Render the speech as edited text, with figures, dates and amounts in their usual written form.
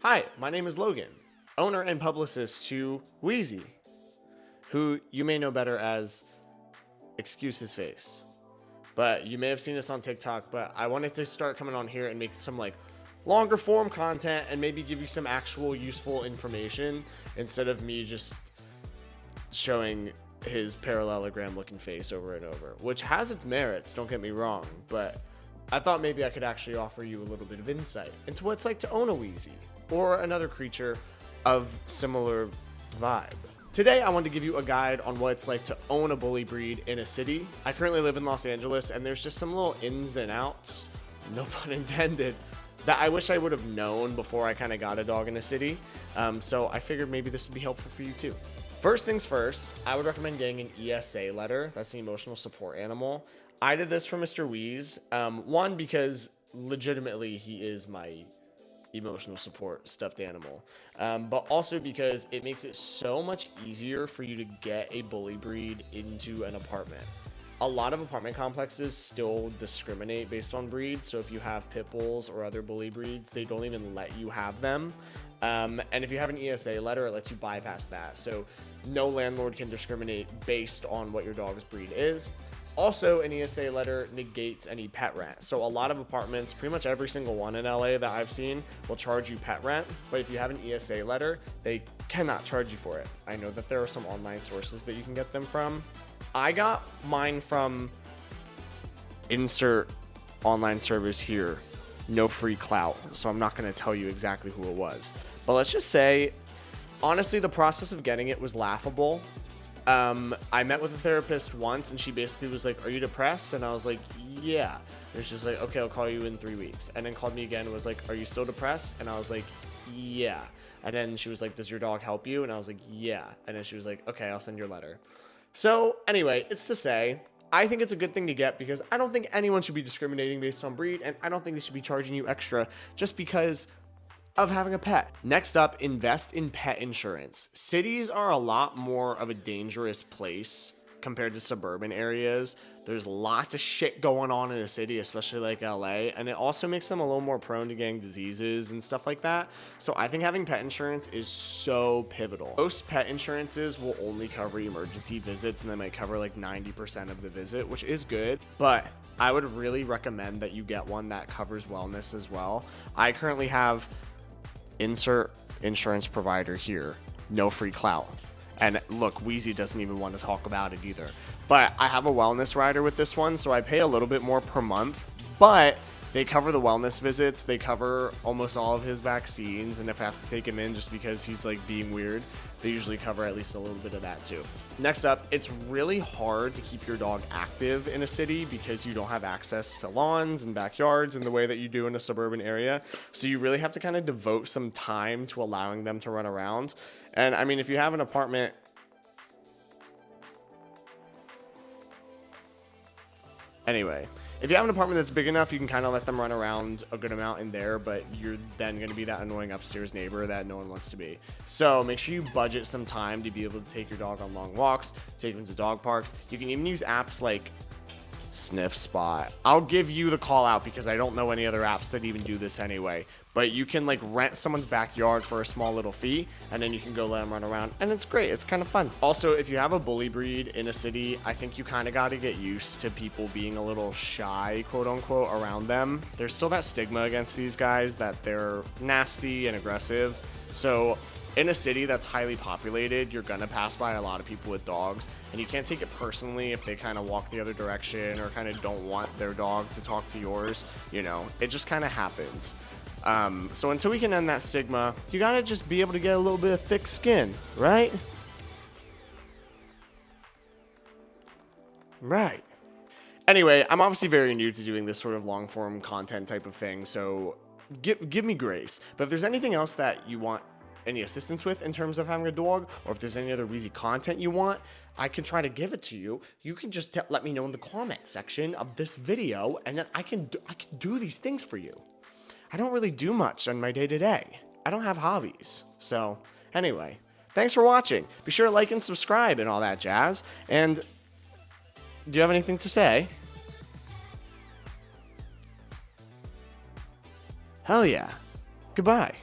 Hi, my name is Logan, owner and publicist to Wheezy, who you may know better as Excuse His Face. But you may have seen us on TikTok, but I wanted to start coming on here and make some longer form content and maybe give you some actual useful information instead of me just showing his parallelogram looking face over and over, which has its merits, don't get me wrong, but I thought maybe I could actually offer you a little bit of insight into what it's like to own a Wheezy or another creature of similar vibe. Today, I wanted to give you a guide on what it's like to own a bully breed in a city. I currently live in Los Angeles, and there's just some little ins and outs, no pun intended, that I wish I would have known before I kind of got a dog in a city. So I figured maybe this would be helpful for you too. First things first, I would recommend getting an ESA letter. That's the emotional support animal. I did this for Mr. Wheeze. One, because legitimately he is my emotional support stuffed animal, but also because it makes it so much easier for you to get a bully breed into an apartment. A lot of apartment complexes still discriminate based on breed, so if you have pit bulls or other bully breeds, they don't even let you have them. And if you have an ESA letter, it lets you bypass that, so no landlord can discriminate based on what your dog's breed is. Also, an ESA letter negates any pet rent. So a lot of apartments, pretty much every single one in LA that I've seen, will charge you pet rent. But if you have an ESA letter, they cannot charge you for it. I know that there are some online sources that you can get them from. I got mine from insert online service here, no free clout. So I'm not going to tell you exactly who it was. But let's just say, honestly, the process of getting it was laughable. I met with a therapist once and she basically was like, "Are you depressed?" And I was like, "Yeah." And she was like, "Okay, I'll call you in 3 weeks." And then called me again and was like, "Are you still depressed?" And I was like, "Yeah." And then she was like, "Does your dog help you?" And I was like, "Yeah." And then she was like, "Okay, I'll send your letter." So anyway, it's to say, I think it's a good thing to get because I don't think anyone should be discriminating based on breed, and I don't think they should be charging you extra just because of having a pet. Next up, invest in pet insurance. Cities are a lot more of a dangerous place compared to suburban areas. There's lots of shit going on in a city, especially like LA, and it also makes them a little more prone to getting diseases and stuff like that. So I think having pet insurance is so pivotal. Most pet insurances will only cover emergency visits, and they might cover like 90% of the visit, which is good, but I would really recommend that you get one that covers wellness as well. I currently have insert insurance provider here, no free clout. And look, Wheezy doesn't even want to talk about it either. But I have a wellness rider with this one, so I pay a little bit more per month, but they cover the wellness visits, they cover almost all of his vaccines, and if I have to take him in just because he's being weird, they usually cover at least a little bit of that too. Next up, it's really hard to keep your dog active in a city because you don't have access to lawns and backyards in the way that you do in a suburban area. So you really have to kind of devote some time to allowing them to run around. And I mean, if you have an apartment, anyway, if you have an apartment that's big enough, you can kind of let them run around a good amount in there, but you're then going to be that annoying upstairs neighbor that no one wants to be. So make sure you budget some time to be able to take your dog on long walks, take them to dog parks. You can even use apps like Sniff Spot. I'll give you the call out because I don't know any other apps that even do this anyway. But you can rent someone's backyard for a small little fee, and then you can go let them run around, and it's great. It's kind of fun. Also, if you have a bully breed in a city, I think you kind of got to get used to people being a little shy, quote unquote, around them. There's still that stigma against these guys that they're nasty and aggressive. So in a city that's highly populated, you're gonna pass by a lot of people with dogs, and you can't take it personally if they kind of walk the other direction or kind of don't want their dog to talk to yours. You know, it just kind of happens. So until we can end that stigma, you gotta just be able to get a little bit of thick skin, right? Right. Anyway, I'm obviously very new to doing this sort of long form content type of thing, so give me grace. But if there's anything else that you want any assistance with in terms of having a dog, or if there's any other Wheezy content you want, I can try to give it to you. You can just let me know in the comment section of this video, and then I can do these things for you. I don't really do much on my day-to-day. I don't have hobbies. So anyway, thanks for watching. Be sure to like and subscribe and all that jazz. And do you have anything to say? Hell yeah. Goodbye.